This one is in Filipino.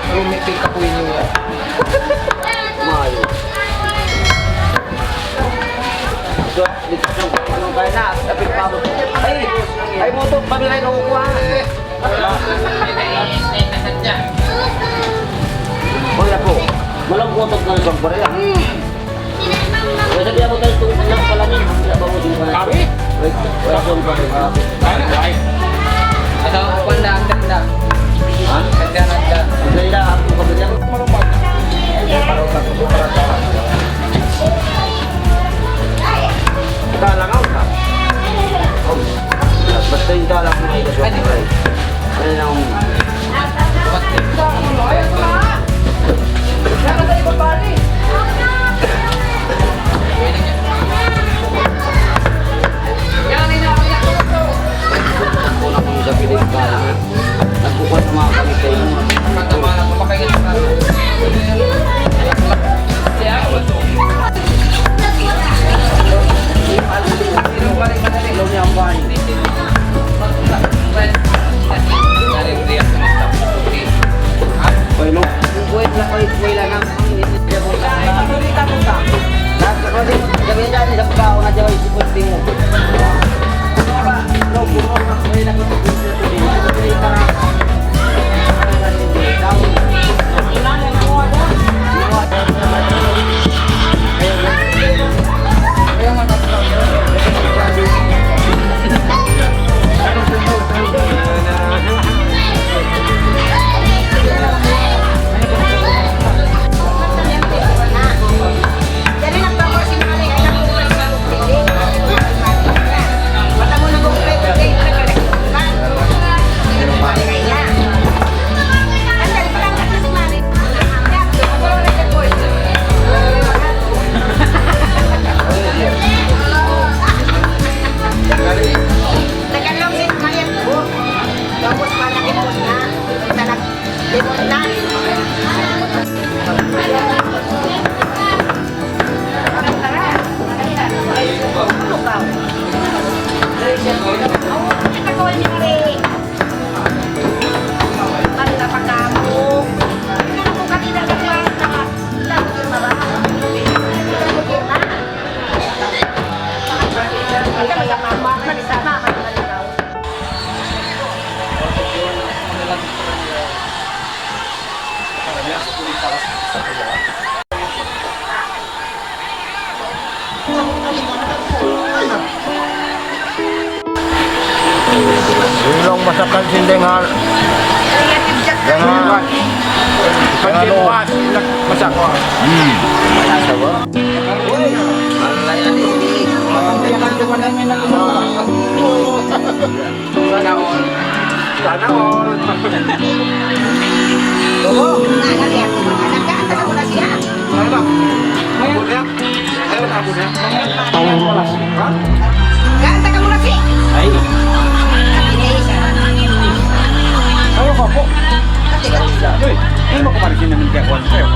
Rumipil ka po inyo yan. Mayo. So, dito sa anong kaya na, tapit pa mo. Ay mo to, pamilay na kukuha. Wala po. Malang kutok na isang pare lang. Kaya sabi ako tayo itong anak pala niya. Wala ba mo din pa? Kami? Wala ko pa rin. Ano, panda, ganda. Ha? Ganda. Ang ganda ako pabili ako. Marumag. Marumag ko para sa Dalang ako ka. Basta yung dalang mo ay kaswa ko rin. Ano na akong... Ako na kung sa piling ka. Nagbukas sa mga kami kayo. Ilaw niya ang bahay. Bueno, wait lang ang inisip mo sa kasi gabi dyan, sa pagkao na dyan, isipot din mo. No, puro na, wait lang ang inisip mo. Ilong masakan sindengal. Jangan. Pansin mas masak. Malasa ba? Sana all. Ayo, Bapak. Ini mau kemarin namin kaya kuan kayo.